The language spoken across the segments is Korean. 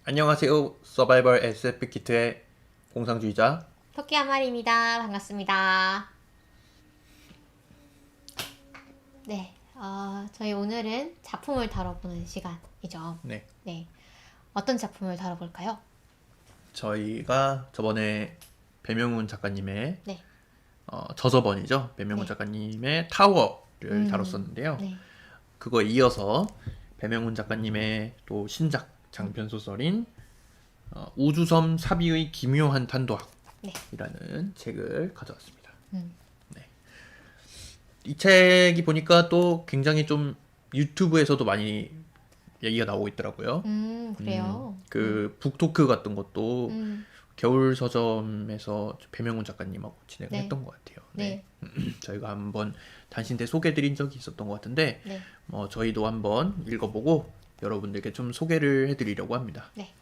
안녕하세요. 서바이벌 SF 키트의 공상주의자. 토끼 한 마리입니다. 반갑습니다. 네, 저희 오늘은 작품을 다뤄보는 시간이죠. 네. 네, 어떤 작품을 다뤄볼까요? 저희가 저번에 배명훈 작가님의 네, 저저번이죠. 배명훈 네. 작가님의 타워를 다뤘었는데요. 네, 그거에 이어서 배명훈 작가님의 또 신작 장편 소설인 우주섬 사비의 기묘한 탄도학이라는 책을 가져왔습니다. 음, 이 책이 보니까 또 굉장히 좀 유튜브에서도 많이 얘기가 나오고 있더라고요. 그래요. 그 북토크 같은 것도 음, 겨울 서점에서 배명훈 작가님하고 진행을 네. 했던 것 같아요. 네, 저희가 한번 단신대 소개해드린 적이 있었던 것 같은데 네, 저희도 한번 읽어보고 여러분들께 좀 소개를 해드리려고 합니다. 네,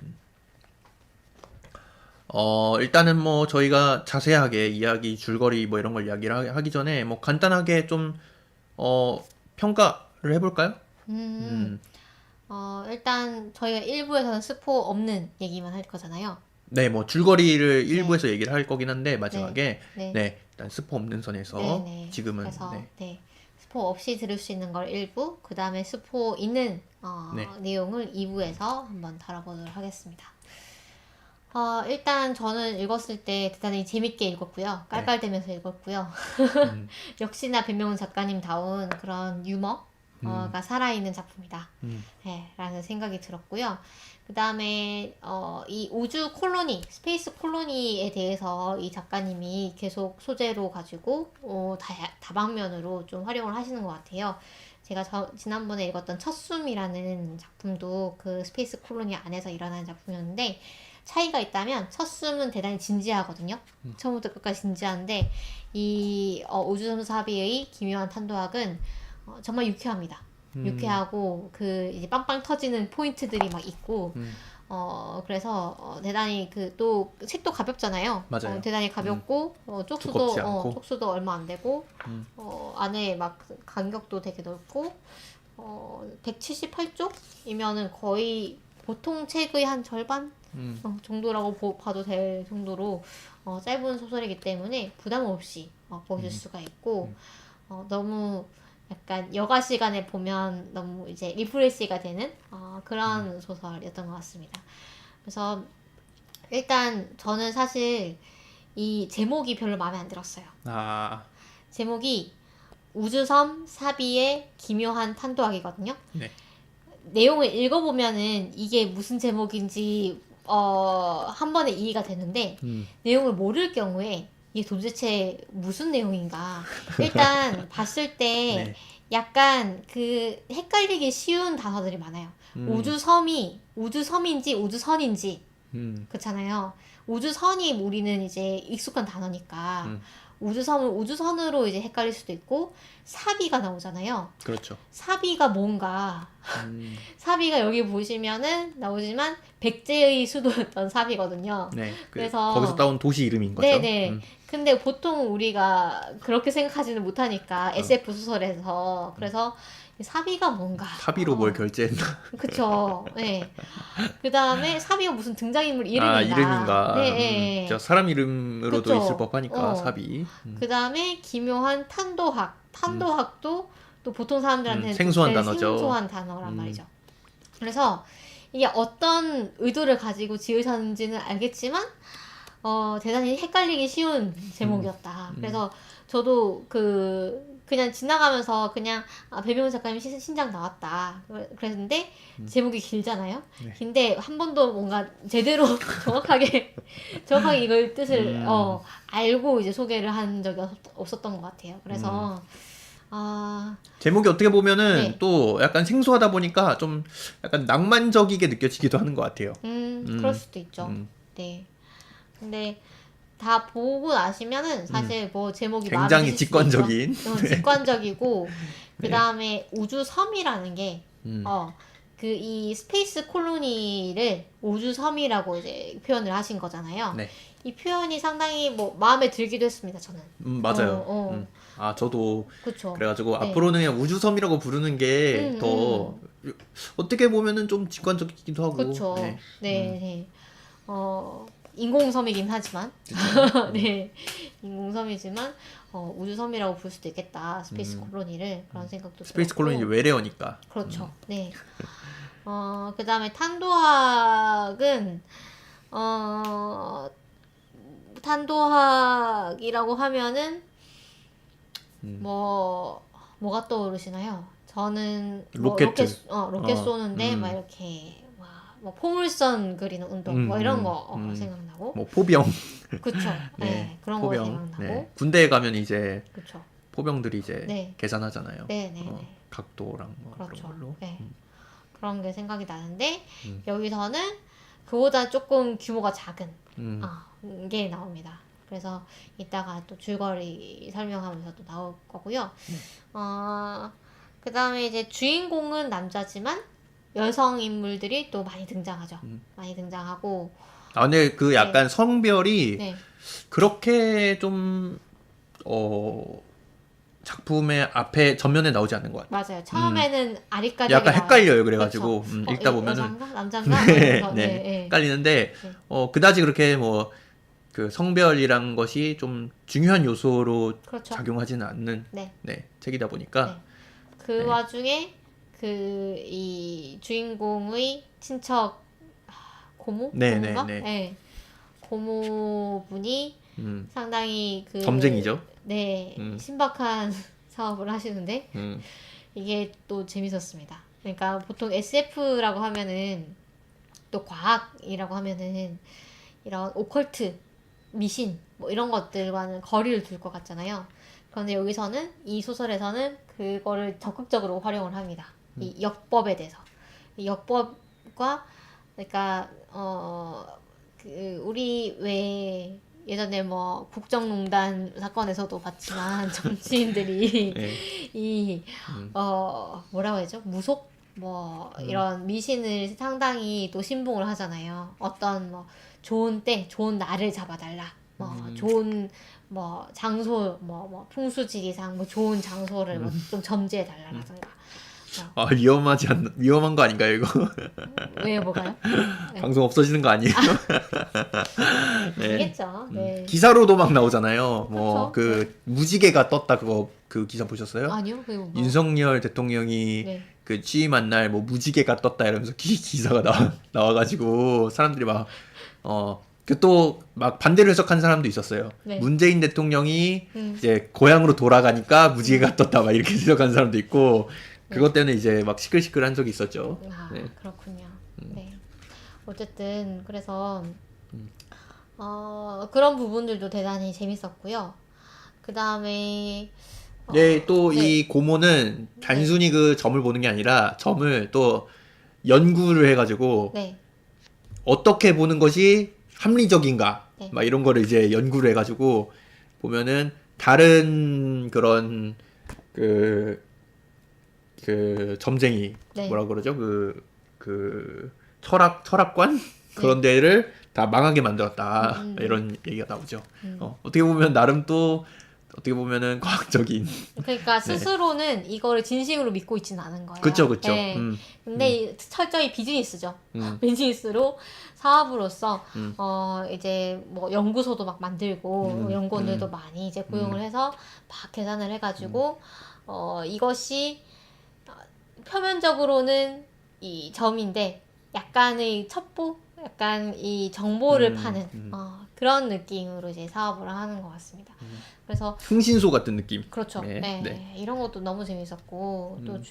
일단은 뭐 저희가 자세하게 이야기 줄거리 뭐 이런 걸 이야기를 하기 전에 뭐 간단하게 좀 평가를 해볼까요? 음, 일단 저희가 1부에서는 스포 없는 얘기만 할 거잖아요. 네, 뭐 줄거리를 네. 일부에서 얘기를 할 거긴 한데 마지막에 네. 네, 일단 스포 없는 선에서 네, 네. 지금은 그래서 네, 네, 스포 없이 들을 수 있는 걸 1부, 그 다음에 스포 있는 네. 내용을 2부에서 한번 다뤄보도록 하겠습니다. 일단 저는 읽었을 때 대단히 재밌게 읽었고요. 깔깔대면서 읽었고요. 역시나 배명훈 작가님다운 그런 유머가 살아있는 작품이다. 네, 라는 생각이 들었고요. 그 다음에 이 우주 콜로니, 스페이스 콜로니에 대해서 이 작가님이 계속 소재로 가지고 다방면으로 좀 활용을 하시는 것 같아요. 제가 지난번에 읽었던 첫숨이라는 작품도 그 스페이스 콜로니 안에서 일어나는 작품이었는데 차이가 있다면 첫숨은 대단히 진지하거든요. 처음부터 끝까지 진지한데 이 우주섬 사비의 기묘한 탄도학은 정말 유쾌합니다. 유쾌하고 그 이제 빵빵 터지는 포인트들이 막 있고 그래서 대단히 그 또 책도 가볍잖아요. 맞아요. 대단히 가볍고 두껍지 않고. 쪽수도 얼마 안 되고 안에 막 간격도 되게 넓고 178쪽이면은 거의 보통 책의 한 절반 정도라고 봐도 될 정도로 짧은 소설이기 때문에 부담 없이 보실 수가 있고 너무 약간 여가 시간에 보면 너무 이제 리프레시가 되는 그런 소설이었던 것 같습니다. 그래서 일단 저는 사실 이 제목이 별로 마음에 안 들었어요. 제목이 우주섬 사비의 기묘한 탄도학이거든요. 네. 내용을 읽어보면은 이게 무슨 제목인지 한 번에 이해가 되는데 내용을 모를 경우에 이게 도대체 무슨 내용인가 일단 봤을 때 네. 약간 그 헷갈리기 쉬운 단어들이 많아요. 우주섬이 우주섬인지 우주선인지 그렇잖아요. 우주선이 우리는 이제 익숙한 단어니까 우주섬을 우주선으로 이제 헷갈릴 수도 있고 사비가 나오잖아요. 그렇죠. 사비가 뭔가 사비가 여기 보시면은 나오지만 백제의 수도였던 사비거든요. 네. 그래서 거기서 따온 도시 이름인 거죠. 네네. 근데 보통 우리가 그렇게 생각하지는 못하니까 SF 소설에서 그래서 사비가 뭔가 사비로 뭘 결제했나? 그쵸. 네. 그 다음에 사비가 무슨 등장인물 이름인가. 이름인가? 네, 네. 저 사람 이름으로도 그쵸. 있을 법하니까 사비. 그 다음에 기묘한 탄도학. 탄도학도 또 보통 사람들한테는 생소한 되게 단어죠. 생소한 단어란 말이죠. 그래서 이게 어떤 의도를 가지고 지으셨는지는 알겠지만 대단히 헷갈리기 쉬운 제목이었다. 그래서 저도 그냥 지나가면서 그냥 배명훈 작가님 신작 나왔다. 그랬는데 제목이 길잖아요. 네. 근데 한 번도 뭔가 제대로 정확하게 이걸 뜻을 알고 이제 소개를 한 적이 없었던 것 같아요. 그래서 제목이 어떻게 보면은 네. 또 약간 생소하다 보니까 좀 약간 낭만적이게 느껴지기도 하는 것 같아요. 그럴 수도 있죠. 네. 근데 다 보고 나시면은 사실 뭐 제목이 마음에 굉장히 드실 수도 직관적인. 있죠. 직관적이고 네. 그 다음에 우주섬이라는 게 그 이 스페이스 콜로니를 우주섬이라고 이제 표현을 하신 거잖아요. 네. 이 표현이 상당히 뭐 마음에 들기도 했습니다. 저는. 맞아요. 저도 그쵸. 그래가지고 네. 앞으로는 그냥 우주섬이라고 부르는 게 더 어떻게 보면은 좀 직관적이기도 하고. 그렇죠. 네. 네, 네. 인공섬이긴 하지만, 네, 인공섬이지만 우주섬이라고 볼 수도 있겠다. 스페이스 콜로니를 그런 생각도 스페이스 들었고. 콜로니 외래어니까. 그렇죠. 네. 그다음에 탄도학은 탄도학이라고 하면은 뭐가 떠오르시나요? 저는 뭐 로켓. 로켓 쏘는데 막 이렇게 뭐 포물선 그리는 운동 뭐 이런 거 생각나고. 뭐 포병. 그쵸. 네, 네, 그런 거 생각나고. 네. 군대에 가면 이제 그쵸. 포병들이 이제 네. 계산하잖아요. 네, 네, 네. 각도랑 뭐 그렇죠. 그런 걸로. 네. 그런 게 생각이 나는데 여기서는 그보다 조금 규모가 작은 게 나옵니다. 그래서 이따가 또 줄거리 설명하면서 또 나올 거고요. 그 다음에 이제 주인공은 남자지만 여성 인물들이 또 많이 등장하죠. 많이 등장하고. 근데 그 약간 성별이 네. 그렇게 좀 작품의 앞에 전면에 나오지 않는 것 같아요. 맞아요. 처음에는 아리까리 약간 헷갈려요. 그래가지고 그렇죠. 읽다 보면은 여잔가? 남잔가? 네, 네, 네. 헷갈리는데 그다지 그렇게 뭐 그 성별이란 것이 좀 중요한 요소로 그렇죠. 작용하지는 않는 책이다 보니까 그 와중에 이 주인공의 친척 고모? 고모가? 네. 고모분이 상당히 점쟁이죠. 네, 신박한 사업을 하시는데 이게 또 재밌었습니다. 그러니까 보통 SF라고 하면은 또 과학이라고 하면은 이런 오컬트, 미신 뭐 이런 것들과는 거리를 둘 것 같잖아요. 그런데 여기서는 이 소설에서는 그거를 적극적으로 활용을 합니다. 이 역법에 대해서. 이 역법과 그러니까 우리 왜 예전에 뭐 국정농단 사건에서도 봤지만 정치인들이 이 뭐라고 해야죠? 무속 뭐 이런 미신을 상당히 또 신봉을 하잖아요. 어떤 뭐 좋은 때 좋은 날을 잡아달라. 뭐 좋은 뭐 장소 뭐 풍수지리상 뭐 좋은 장소를 뭐 좀 점지해 달라라든가. 위험한 거 아닌가요, 이거? 왜 뭐가요? 방송 없어지는 거 아니에요? 아니겠죠. 네. 기사로도 막 나오잖아요. 뭐 그렇죠. 무지개가 떴다 그 기사 보셨어요? 아니요. 그게 뭐. 윤석열 대통령이 그 취임한 날 뭐 무지개가 떴다 이러면서 기사가 나와가지고 사람들이 막 또 막 반대로 해석한 사람도 있었어요. 문재인 대통령이 이제 고향으로 돌아가니까 무지개가 떴다 막 이렇게 해석한 사람도 있고 그것 때문에 이제 막 시끌시끌한 적이 있었죠. 그렇군요. 네. 어쨌든 그래서 그런 부분들도 대단히 재밌었고요. 그 다음에 또 이 고모는 단순히 그 점을 보는 게 아니라 점을 또 연구를 해가지고 어떻게 보는 것이 합리적인가 막 이런 거를 이제 연구를 해가지고 보면은 다른 그런 그 점쟁이 뭐라 그러죠? 그 철학관 그런 데를 다 망하게 만들었다 이런 얘기가 나오죠. 어떻게 보면 나름 또 어떻게 보면은 과학적인. 그러니까 스스로는 이거를 진심으로 믿고 있지는 않은 거예요. 그렇죠. 네. 근데 철저히 비즈니스죠. 비즈니스로 사업으로서 이제 뭐 연구소도 막 만들고 연구원들도 많이 이제 고용을 해서 막 계산을 해가지고 이것이 표면적으로는 이 점인데 약간의 첩보, 약간 이 정보를 파는 그런 느낌으로 이제 사업을 하는 것 같습니다. 그래서 흥신소 같은 느낌. 그렇죠. 이런 것도 너무 재밌었고 또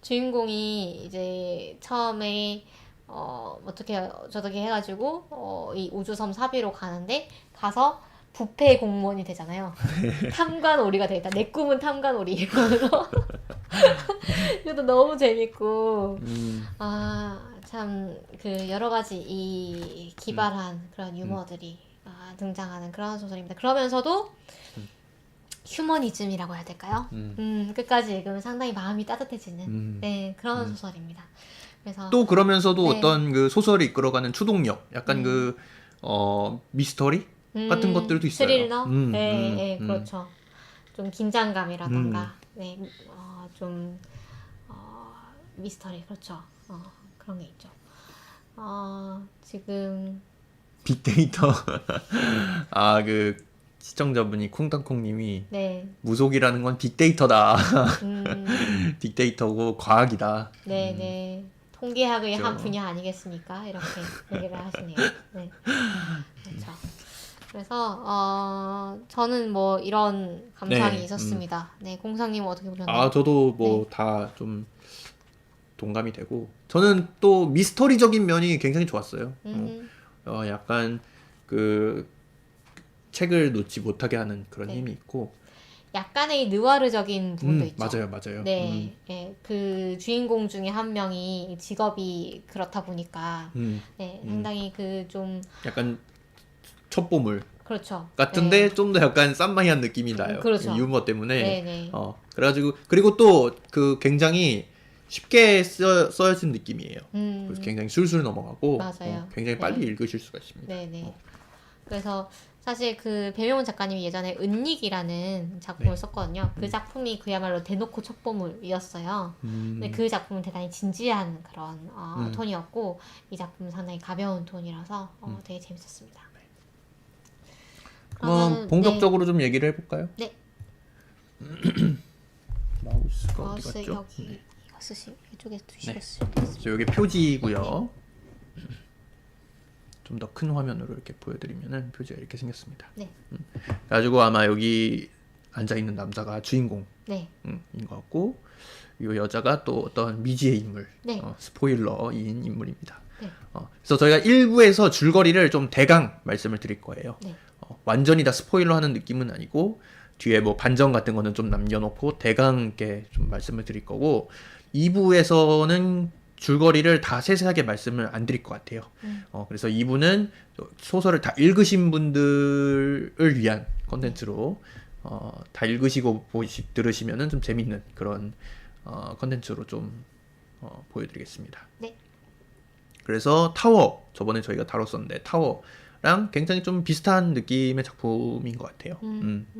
주인공이 이제 처음에 어떻게 저렇게 해가지고 이 우주섬 사비로 가는데 가서 부패 공무원이 되잖아요. 탐관오리가 되겠다. 내 꿈은 탐관오리. 이것도 너무 재밌고 참 그 여러 가지 이 기발한 그런 유머들이 등장하는 그런 소설입니다. 그러면서도 휴머니즘이라고 해야 될까요? 끝까지 읽으면 상당히 마음이 따뜻해지는 그런 소설입니다. 그래서 또 그러면서도 어떤 그 소설을 이끌어가는 추동력, 약간 그 미스터리 같은 것들도 있어요. 스릴러? 그렇죠. 좀 긴장감이라던가, 좀 미스터리 그렇죠. 그런 게 있죠. 지금 빅데이터. 아, 그 시청자분이 콩땅콩님이 네. 무속이라는 건 빅데이터다. 음, 빅데이터고 과학이다. 네네. 통계학의 한 그렇죠. 분야 아니겠습니까? 이렇게 얘기를 하시네요. 네. 그렇죠. 그래서 저는 뭐 이런 감상이 네, 있었습니다. 네, 공상님 어떻게 보셨나요? 아, 저도 뭐 다 좀 동감이 되고 저는 또 미스터리적인 면이 굉장히 좋았어요. 음, 약간 그 책을 놓지 못하게 하는 그런 네. 힘이 있고. 약간의 느와르적인 부분도 있죠. 맞아요, 맞아요. 네, 예, 그 주인공 중에 한 명이 직업이 그렇다 보니까 네, 상당히 그 좀 약간 첩보물 그렇죠. 같은데 네, 좀 더 약간 싼마이한 느낌이 나요. 그렇죠. 유머 때문에. 네네. 그래가지고 그리고 또 그 굉장히 쉽게 써진 느낌이에요. 그래서 굉장히 술술 넘어가고 맞아요. 굉장히 빨리 네. 읽으실 수가 있습니다. 네네. 그래서 사실 그 배명훈 작가님이 예전에 은닉이라는 작품을 네. 썼거든요. 그 작품이 그야말로 대놓고 첩보물이었어요. 근데 그 작품은 대단히 진지한 그런 톤이었고 이 작품은 상당히 가벼운 톤이라서 되게 재밌었습니다. 그럼 그러면 본격적으로 좀 얘기를 해볼까요? 네. 마우스가 어디 마우스 갔죠? 여기 이거 이쪽에 두시고 네. 쓰시면 되겠습니다. 그래서 여기 표지고요. 좀 더 큰 화면으로 이렇게 보여드리면은 표지가 이렇게 생겼습니다. 네. 그래가지고 아마 여기 앉아 있는 남자가 주인공인 네. 것 같고 이 여자가 또 어떤 미지의 인물, 네. 스포일러인 인물입니다. 네. 그래서 저희가 1부에서 줄거리를 좀 대강 말씀을 드릴 거예요. 네. 완전히 다 스포일러 하는 느낌은 아니고 뒤에 뭐 반전 같은 거는 좀 남겨놓고 대강 있게 좀 말씀을 드릴 거고 2부에서는 줄거리를 다 세세하게 말씀을 안 드릴 것 같아요. 그래서 2부는 소설을 다 읽으신 분들을 위한 컨텐츠로 다 읽으시고 들으시면은 좀 재밌는 그런 컨텐츠로 좀 보여드리겠습니다. 네. 그래서 타워 저번에 저희가 다뤘었는데 타워랑 굉장히 좀 비슷한 느낌의 작품인 것 같아요.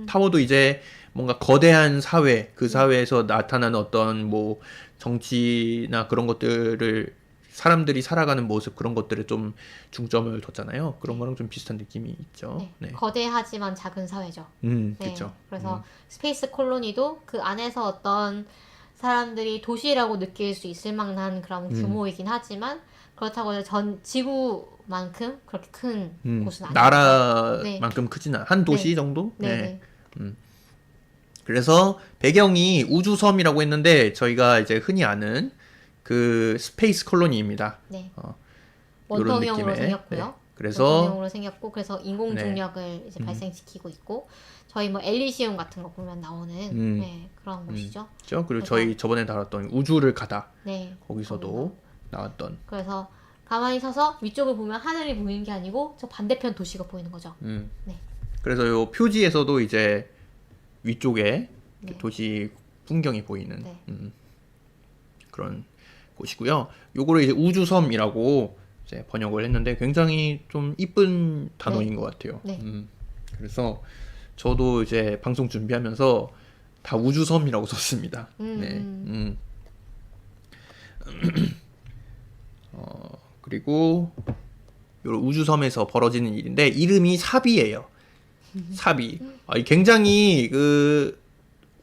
타워도 이제 뭔가 거대한 사회 그 사회에서 나타나는 어떤 뭐 정치나 그런 것들을 사람들이 살아가는 모습 그런 것들에 좀 중점을 뒀잖아요. 그런 거랑 좀 비슷한 느낌이 있죠. 네. 네. 거대하지만 작은 사회죠. 네. 그렇죠. 그래서 스페이스 콜로니도 그 안에서 어떤 사람들이 도시라고 느낄 수 있을 만한 그런 규모이긴 하지만 그렇다고 해서 전 지구만큼 그렇게 큰 곳은 아니에요. 나라만큼 네. 크진 않아. 한 도시 네. 정도? 네. 그래서 배경이 우주섬이라고 했는데 저희가 이제 흔히 아는 그 스페이스 콜로니입니다. 네. 요런 원통형으로 느낌의. 생겼고요. 네. 그래서 원통형으로 생겼고 그래서 인공 중력을 이제 발생시키고 있고 저희 뭐 엘리시움 같은 거 보면 나오는 네, 그런 곳이죠. 그렇죠. 그리고 그래서- 저희 저번에 다뤘던 우주를 가다 네. 거기서도 나왔던. 그래서 가만히 서서 위쪽을 보면 하늘이 보이는 게 아니고 저 반대편 도시가 보이는 거죠. 네. 그래서 요 표지에서도 이제 위쪽에 네. 도시 풍경이 보이는 네. 그런 곳이고요. 요거를 이제 우주섬이라고 이제 번역을 했는데 굉장히 좀 이쁜 단어인 것 같아요. 네. 그래서 저도 이제 방송 준비하면서 다 우주섬이라고 썼습니다. 네. 그리고 요 우주섬에서 벌어지는 일인데 이름이 사비예요. 사비. 굉장히 그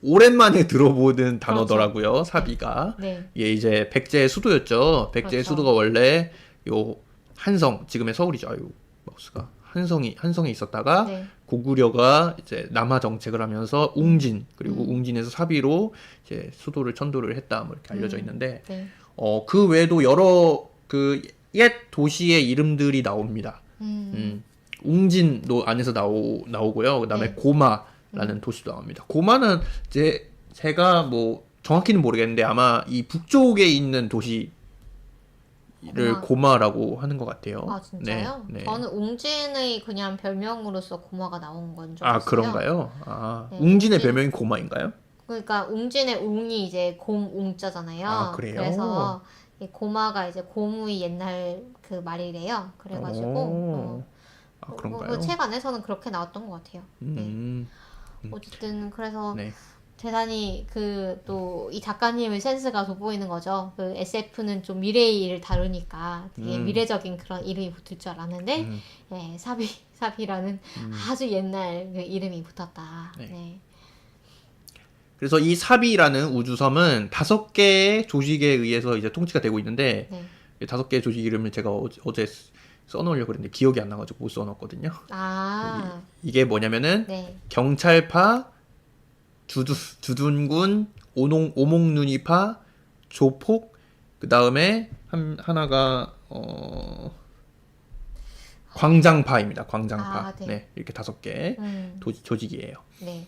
오랜만에 들어보는 단어더라고요. 사비가. 네. 예, 이제 백제의 수도였죠. 백제의 그렇죠. 수도가 원래 요 한성, 지금의 서울이죠. 아유, 마우스가 한성에 있었다가 네. 고구려가 이제 남하 정책을 하면서 웅진 그리고 웅진에서 사비로 이제 수도를 천도를 했다 뭐 이렇게 알려져 있는데 네. 그 외에도 여러 그 옛 도시의 이름들이 나옵니다. 웅진도 안에서 나오고요. 그다음에 네. 고마라는 도시도 나옵니다. 고마는 이제 제가 뭐 정확히는 모르겠는데 아마 이 북쪽에 있는 도시를 고마라고 하는 것 같아요. 아 진짜요? 네, 네. 저는 웅진의 그냥 별명으로서 고마가 나온 건 줄 알았어요. 그런가요? 네, 웅진의 웅진. 별명이 고마인가요? 그러니까 웅진의 웅이 이제 곰웅자잖아요. 그래요? 그래서 이 고마가 이제 고무의 옛날 그 말이래요. 그래가지고 그런가요? 책 안에서는 그렇게 나왔던 것 같아요. 네. 음, 어쨌든 그래서 네. 대단히 그 또 이 작가님의 센스가 돋보이는 거죠. 그 SF는 좀 미래의 일을 다루니까 되게 미래적인 그런 이름이 붙을 줄 알았는데 예, 사비라는 아주 옛날 그 이름이 붙었다. 네. 네. 그래서 이 사비라는 우주섬은 5개의 조직에 의해서 이제 통치가 되고 있는데 네. 5개의 조직 이름을 제가 어제 써놓으려고 그랬는데 기억이 안 나가지고 못 써놨거든요. 아, 이게 뭐냐면은 네. 경찰파, 주둔군, 오목눈이파, 조폭, 그 다음에 하나가 광장파입니다. 광장파. 아, 네. 네, 이렇게 5개 조직이에요. 네.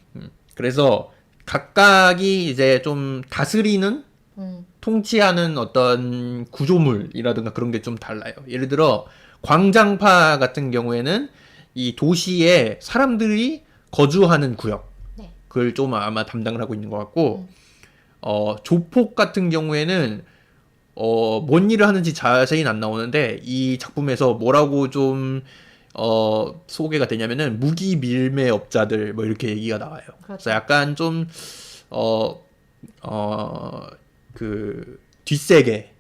그래서 각각이 이제 좀 다스리는 통치하는 어떤 구조물이라든가 그런 게 좀 달라요. 예를 들어 광장파 같은 경우에는 이 도시에 사람들이 거주하는 구역, 네. 그걸 좀 아마 담당을 하고 있는 것 같고, 조폭 같은 경우에는 뭔 일을 하는지 자세히는 안 나오는데 이 작품에서 뭐라고 좀 소개가 되냐면은 무기 밀매업자들 뭐 이렇게 얘기가 나와요. 그렇죠. 그래서 약간 좀 그 뒷세계에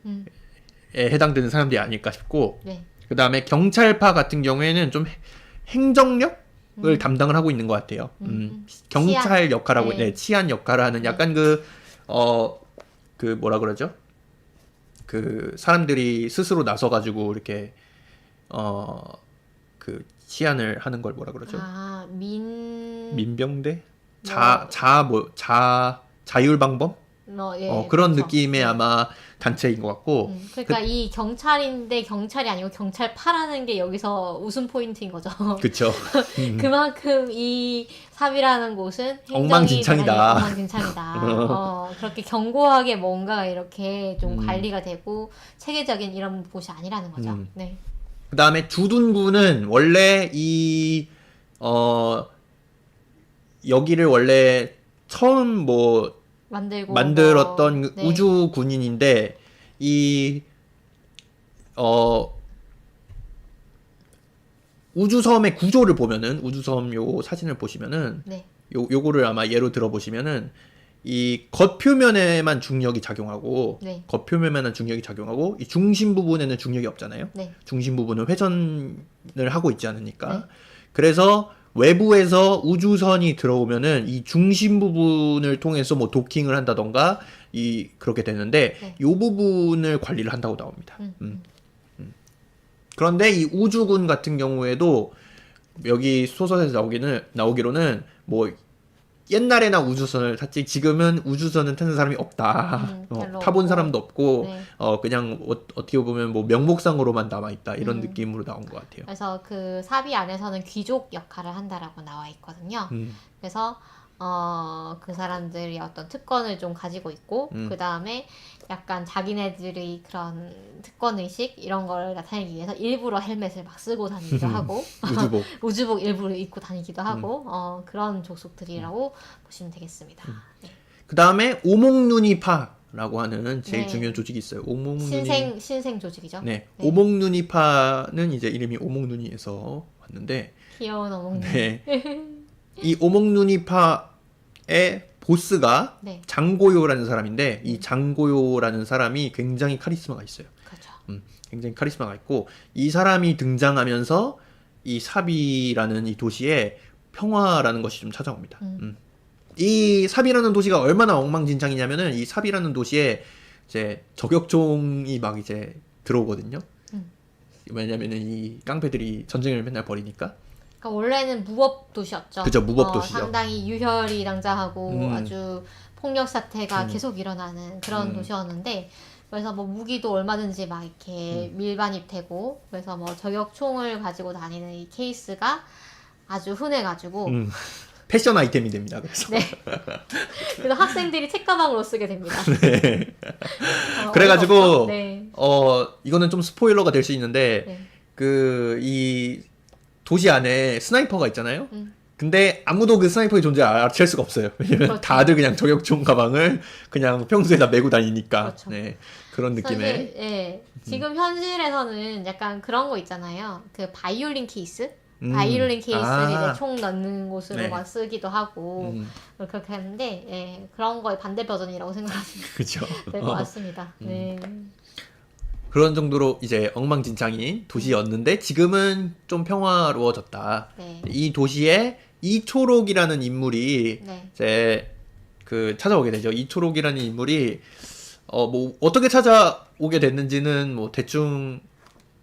해당되는 사람들이 아닐까 싶고, 네. 그 다음에 경찰파 같은 경우에는 좀 행정력을 담당을 하고 있는 것 같아요. 경찰 치안. 역할하고, 네. 네, 치안 역할을 하는 약간 그 뭐라 그러죠? 그 사람들이 스스로 나서가지고 이렇게 그 치안을 하는 걸 뭐라 그러죠? 아, 민병대? 뭐. 자율방범? 예, 그런 그렇죠. 느낌의 네. 아마 단체인 것 같고. 그러니까 이 경찰인데 경찰이 아니고 경찰파라는 게 여기서 웃음 포인트인 거죠. 그쵸. 그만큼 이 삽이라는 곳은 행정이 엉망진창이다. 대단히 엉망진창이다. 그렇게 견고하게 뭔가가 이렇게 좀 관리가 되고 체계적인 이런 곳이 아니라는 거죠. 네. 그 다음에 주둔군은 원래 여기를 원래 처음 뭐 만들었던 네. 우주 군인인데 우주섬의 구조를 보면은, 우주섬 요 사진을 보시면은, 네. 요거를 아마 예로 들어보시면은 이 겉표면에만 중력이 작용하고, 네. 겉표면에만 중력이 작용하고 이 중심 부분에는 중력이 없잖아요. 네. 중심 부분은 회전을 하고 있지 않으니까. 네. 그래서 외부에서 우주선이 들어오면은 이 중심 부분을 통해서 뭐 도킹을 한다던가 그렇게 되는데, 네. 이 부분을 관리를 한다고 나옵니다. 그런데 이 우주군 같은 경우에도 여기 소설에서 나오기로는 뭐 옛날에나 우주선을 탔지 지금은 우주선을 타는 사람이 없다. 별로 타본 없고. 사람도 없고, 네. 그냥 어떻게 보면 뭐 명목상으로만 남아있다. 이런 느낌으로 나온 것 같아요. 그래서 그 삽이 안에서는 귀족 역할을 한다라고 나와 있거든요. 그래서 그 사람들이 어떤 특권을 좀 가지고 있고, 그 다음에 약간 자기네들의 그런 특권의식 이런 걸 나타내기 위해서 일부러 헬멧을 막 쓰고 다니기도 하고 우주복 일부러 입고 다니기도 하고 그런 족속들이라고 보시면 되겠습니다. 네. 그 다음에 오목눈이파라고 하는 제일 네. 중요한 조직이 있어요. 오목눈이 신생 조직이죠. 네. 네. 오목눈이파는 이제 이름이 오목눈이에서 왔는데, 귀여운 어몽님. 네. 이 오목눈이파의 보스가 네. 장고요라는 사람인데, 이 장고요라는 사람이 굉장히 카리스마가 있어요. 그렇죠. 굉장히 카리스마가 있고, 이 사람이 등장하면서 이 사비라는 이 도시에 평화라는 것이 좀 찾아옵니다. 이 사비라는 도시가 얼마나 엉망진창이냐면은, 이 사비라는 도시에 이제 저격총이 막 이제 들어오거든요. 왜냐면은 이 깡패들이 전쟁을 맨날 벌이니까. 그러니까 원래는 무법 도시였죠. 그죠, 무법 도시죠. 상당히 유혈이 낭자하고 아주 폭력 사태가 계속 일어나는 그런 도시였는데, 그래서 뭐 무기도 얼마든지 막 이렇게 밀반입되고, 그래서 뭐 저격총을 가지고 다니는 이 케이스가 아주 흔해가지고 패션 아이템이 됩니다. 그래서. 네. 그래서 학생들이 책가방으로 쓰게 됩니다. 네. 그래가지고 네. 이거는 좀 스포일러가 될 수 있는데, 네. 이 도시 안에 스나이퍼가 있잖아요. 근데 아무도 그 스나이퍼의 존재를 알아챌 수가 없어요. 왜냐면 그렇죠. 다들 그냥 저격총 가방을 그냥 평소에다 메고 다니니까. 그렇죠. 네. 그런 느낌의. 사실, 예. 지금 현실에서는 약간 그런 거 있잖아요. 그 바이올린 케이스? 바이올린 케이스를 이제 총 넣는 곳으로 네. 막 쓰기도 하고 그렇게 하는데 예, 그런 거의 반대 버전이라고 생각하시면 될 것 같습니다. 네. 그런 정도로 이제 엉망진창인 도시였는데 지금은 좀 평화로워졌다. 네. 이 도시에 이초록이라는 인물이 네. 이제 그 찾아오게 되죠. 이초록이라는 인물이 뭐 어떻게 찾아오게 됐는지는 뭐 대충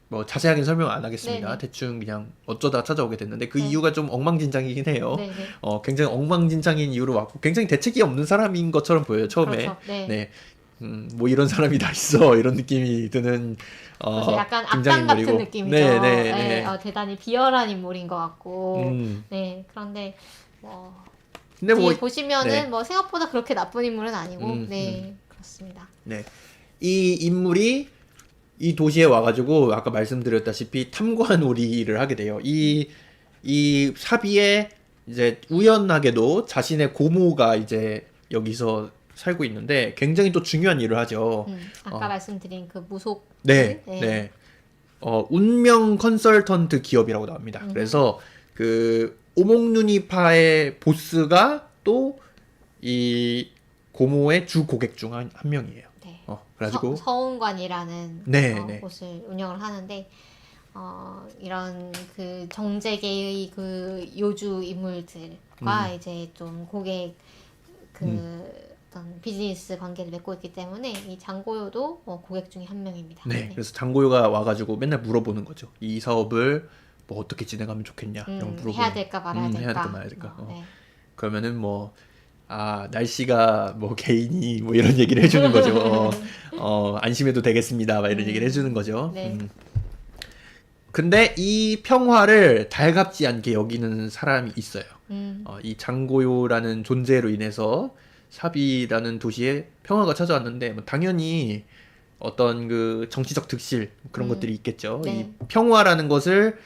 뭐 자세하게 설명 안 하겠습니다. 네네. 대충 그냥 어쩌다 찾아오게 됐는데 그 네. 이유가 좀 엉망진창이긴 해요. 네네. 굉장히 엉망진창인 이유로 왔고 굉장히 대책이 없는 사람인 것처럼 보여요. 처음에. 그렇죠. 네. 네. 뭐 이런 사람이 다 있어 이런 느낌이 드는 그래서 약간 악당 등장인물이고. 같은 느낌이죠. 네, 네, 대단히 비열한 인물인 것 같고. 네, 그런데 뭐 근데 뒤에 뭐 보시면은 네. 뭐 생각보다 그렇게 나쁜 인물은 아니고, 네, 그렇습니다. 네. 이 인물이 이 도시에 와가지고 아까 말씀드렸다시피 탐관오리를 하게 돼요. 이 사비에 이제 우연하게도 자신의 고모가 이제 여기서 살고 있는데 굉장히 또 중요한 일을 하죠. 아까 말씀드린 그 무속. 네, 네. 운명 컨설턴트 기업이라고 나옵니다. 그래서 그 오목누니파의 보스가 또 이 고모의 주 고객 중 한 명이에요. 네. 그래가지고 서운관이라는 네. 곳을 운영을 하는데 이런 그 정재계의 그 요주 인물들과 이제 좀 고객 어떤 비즈니스 관계를 맺고 있기 때문에 이 장고요도 고객 중에 한 명입니다. 네, 그래서 장고요가 와가지고 맨날 물어보는 거죠. 이 사업을 뭐 어떻게 진행하면 좋겠냐 이런 거 물어보고 해야 될까 말아야 될까. 해야 될까 말아야 될까. 네. 그러면은 뭐 날씨가 뭐 개인이 뭐 이런 얘기를 해주는 거죠. 안심해도 되겠습니다. 막 이런 얘기를 해주는 거죠. 네. 근데 이 평화를 달갑지 않게 여기는 사람이 있어요. 이 장고요라는 존재로 인해서 사비라는 도시에 평화가 찾아왔는데 뭐 당연히 어떤 그 정치적 득실 그런 것들이 있겠죠. 네. 이 평화라는 것을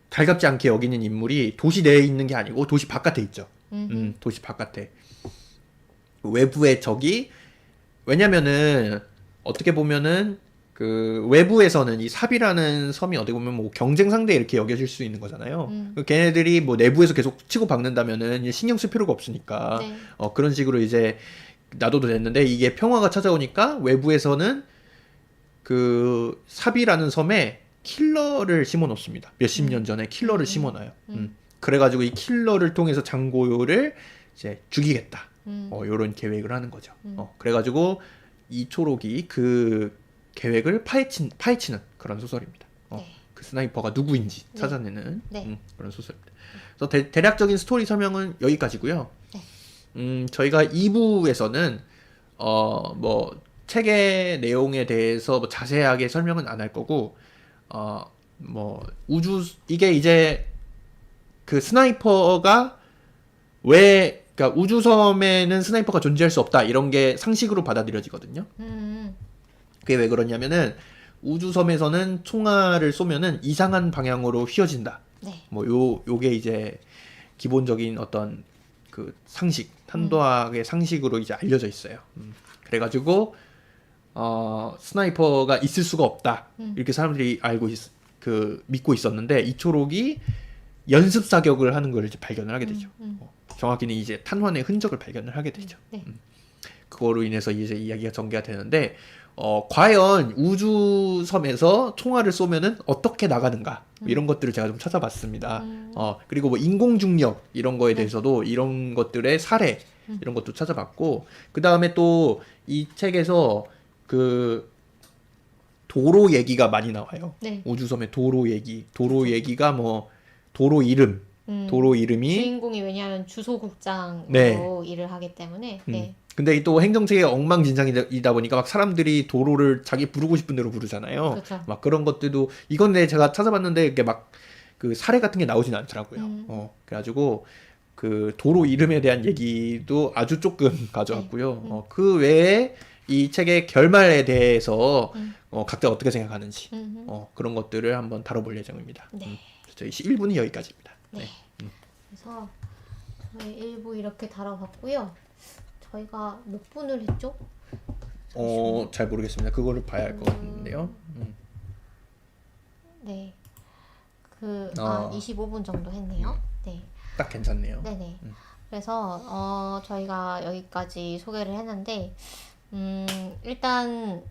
달갑지 않게 여기는 인물이 도시 내에 있는 게 아니고 도시 바깥에 있죠. 도시 바깥에 외부의 적이 왜냐면은 어떻게 보면은 그 외부에서는 이 삽이라는 섬이 어떻게 보면 뭐 경쟁 상대 이렇게 여겨질 수 있는 거잖아요. 걔네들이 뭐 내부에서 계속 치고 박는다면은 신경 쓸 필요가 없으니까 네. 그런 식으로 이제 놔둬도 됐는데 이게 평화가 찾아오니까 외부에서는 그 삽이라는 섬에 킬러를 심어 놓습니다. 몇십 년 전에 킬러를 심어 놔요. 그래가지고 이 킬러를 통해서 장고요를 이제 죽이겠다. 요런 계획을 하는 거죠. 그래가지고 이 초록이 그 계획을 파헤치는 그런 소설입니다. 네. 그 스나이퍼가 누구인지 네. 찾아내는 네. 그런 소설입니다. 그래서 대략적인 스토리 설명은 여기까지고요. 저희가 2부에서는 뭐 책의 내용에 대해서 뭐 자세하게 설명은 안 할 거고 뭐 이게 이제 그 스나이퍼가 왜 그러니까 우주섬에는 스나이퍼가 존재할 수 없다 이런 게 상식으로 받아들여지거든요. 그게 왜 그러냐면은 우주섬에서는 총알을 쏘면은 이상한 방향으로 휘어진다. 네. 뭐 요게 이제 기본적인 어떤 그 상식, 탄도학의 상식으로 이제 알려져 있어요. 그래가지고 스나이퍼가 있을 수가 없다. 이렇게 사람들이 믿고 있었는데 이초록이 연습 사격을 하는 걸 이제 발견을 하게 되죠. 정확히는 이제 탄환의 흔적을 발견을 하게 되죠. 네. 그거로 인해서 이제 이야기가 전개가 되는데 과연 우주섬에서 총알을 쏘면은 어떻게 나가는가 이런 것들을 제가 좀 찾아봤습니다. 그리고 뭐 인공중력 이런 거에 대해서도 이런 것들의 사례 이런 것도 찾아봤고 그 다음에 또 이 책에서 그 도로 얘기가 많이 나와요. 네. 우주섬의 도로 얘기가 뭐 도로 이름이 주인공이 왜냐하면 주소국장으로 네. 일을 하기 때문에 네. 근데 또 행정체계 엉망진창이다 보니까 막 사람들이 도로를 자기 부르고 싶은 대로 부르잖아요. 그렇죠. 막 그런 것들도 이건 제가 찾아봤는데 이게 막 그 사례 같은 게 나오진 않더라고요. 그래가지고 그 도로 이름에 대한 얘기도 아주 조금 가져왔고요. 그 외에 이 책의 결말에 대해서 각자 어떻게 생각하는지 그런 것들을 한번 다뤄볼 예정입니다. 네. 저희 1부는 여기까지입니다. 네. 그래서 저희 1부 이렇게 다뤄봤고요. 저희가 몇 분을 했죠? 잘 모르겠습니다. 그거를 봐야 할 것 같은데요. 네. 한 25분 정도 했네요. 네. 딱 괜찮네요. 네네. 그래서 저희가 여기까지 소개를 했는데 일단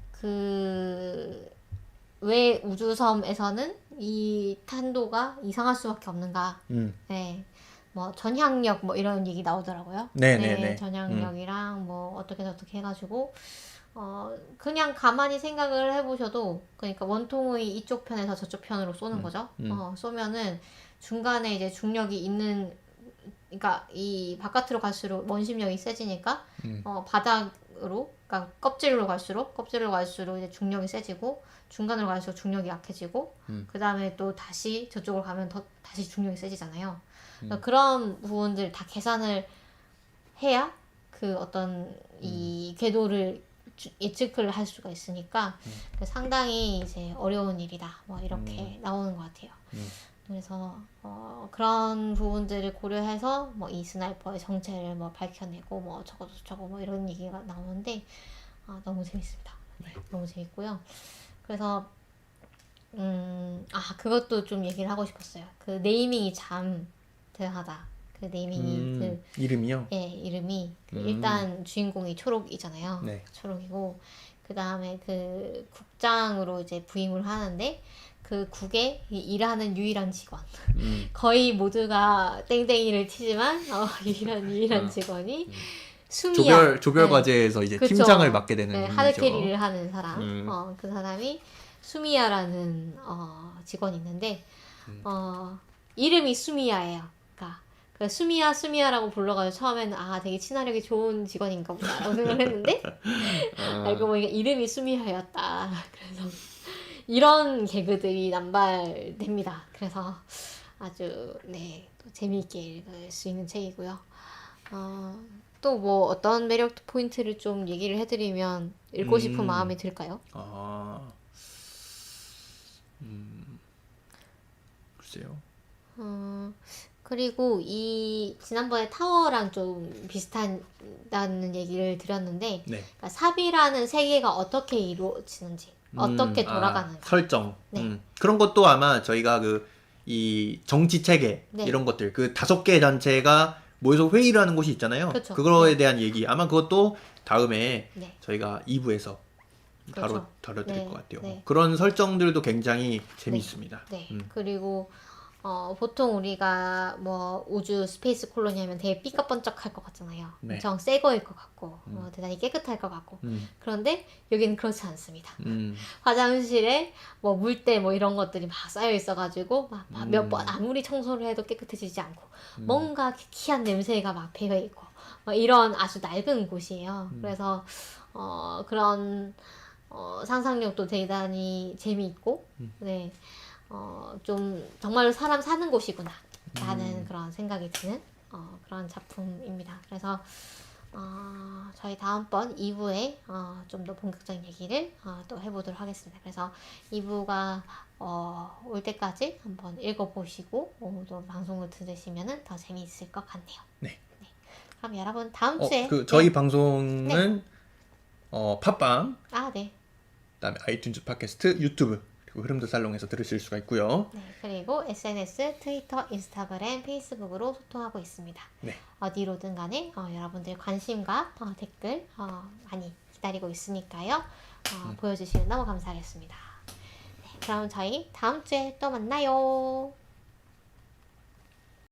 왜 우주섬에서는 이 탄도가 이상할 수밖에 없는가? 네. 뭐 전향력 뭐 이런 얘기 나오더라고요. 네네네. 전향력이랑 뭐 어떻게 해가지고 그냥 가만히 생각을 해보셔도 그러니까 원통의 이쪽 편에서 저쪽 편으로 쏘는 거죠. 쏘면은 중간에 이제 중력이 있는 그러니까 이 바깥으로 갈수록 원심력이 세지니까 바닥으로 그러니까 껍질로 갈수록 이제 중력이 세지고 중간으로 갈수록 중력이 약해지고 그 다음에 또 다시 저쪽으로 가면 다시 중력이 세지잖아요. 그러니까 그런 부분들 다 계산을 해야 그 어떤 이 궤도를 예측을 할 수가 있으니까 상당히 이제 어려운 일이다. 뭐 이렇게 나오는 것 같아요. 그래서 그런 부분들을 고려해서 뭐 이 스나이퍼의 정체를 뭐 밝혀내고 뭐 저거 뭐 이런 얘기가 나오는데 너무 재밌습니다. 네, 너무 재밌고요. 그래서 그것도 좀 얘기를 하고 싶었어요. 그 네이밍이 참 대단하다. 그 네이밍이 이름이요? 예, 이름이 일단 주인공이 초록이잖아요. 네. 초록이고 그 다음에 그 국장으로 이제 부임을 하는데 그 국에 일하는 유일한 직원. 거의 모두가 땡땡이를 치지만 유일한 직원이 수미야. 조별 과제에서 이제 그쵸. 팀장을 맡게 되는 네, 분이죠. 하드캐리를 하는 사람. 그 사람이 수미야라는 직원이 있는데 이름이 수미야예요. 그러니까 그 수미야라고 불러가지고 처음에는 되게 친화력이 좋은 직원인가 보다라고 생각을 했는데 알고 보니까 이름이 수미야였다. 그래서 이런 개그들이 남발됩니다. 그래서 아주 또 재미있게 읽을 수 있는 책이고요. 또 뭐 어떤 매력 포인트를 좀 얘기를 해드리면 읽고 싶은 마음이 들까요? 글쎄요. 그리고 이 지난번에 타워랑 좀 비슷하다는 얘기를 드렸는데 그러니까 삽이라는 세계가 어떻게 이루어지는지 어떻게 돌아가는가 설정 그런 것도 아마 저희가 이 정치 체계 이런 것들 그 5개 단체가 모여서 회의를 하는 곳이 있잖아요. 그렇죠. 그거에 대한 얘기 아마 그것도 다음에 저희가 2부에서 그렇죠. 다뤄드릴 것 같아요. 그런 설정들도 굉장히 재미있습니다. 그리고 보통 우리가 뭐 우주 스페이스 콜로니 하면 되게 삐까번쩍할 것 같잖아요. 엄청 새 거일 것 같고 대단히 깨끗할 것 같고 그런데 여기는 그렇지 않습니다. 화장실에 뭐 물때 뭐 이런 것들이 막 쌓여 있어가지고 막 몇 번 아무리 청소를 해도 깨끗해지지 않고 뭔가 희한 냄새가 막 배어 있고 막 이런 아주 낡은 곳이에요. 그래서 그런 상상력도 대단히 재미있고 좀 정말로 사람 사는 곳이구나 라는 그런 생각이 드는 그런 작품입니다. 그래서 저희 다음번 2부에 좀 더 본격적인 얘기를 또 해보도록 하겠습니다. 그래서 2부가 올 때까지 한번 읽어보시고 또 방송을 들으시면 더 재미있을 것 같네요. 네. 그럼 여러분 다음 주에 저희 방송은 팟빵 그다음에 아이튠즈 팟캐스트 유튜브 그리고 흐름도 살롱에서 들으실 수가 있고요. 그리고 SNS, 트위터, 인스타그램, 페이스북으로 소통하고 있습니다. 어디로든 간에 여러분들 관심과 댓글 많이 기다리고 있으니까요. 보여주시면 너무 감사하겠습니다. 그럼 저희 다음 주에 또 만나요.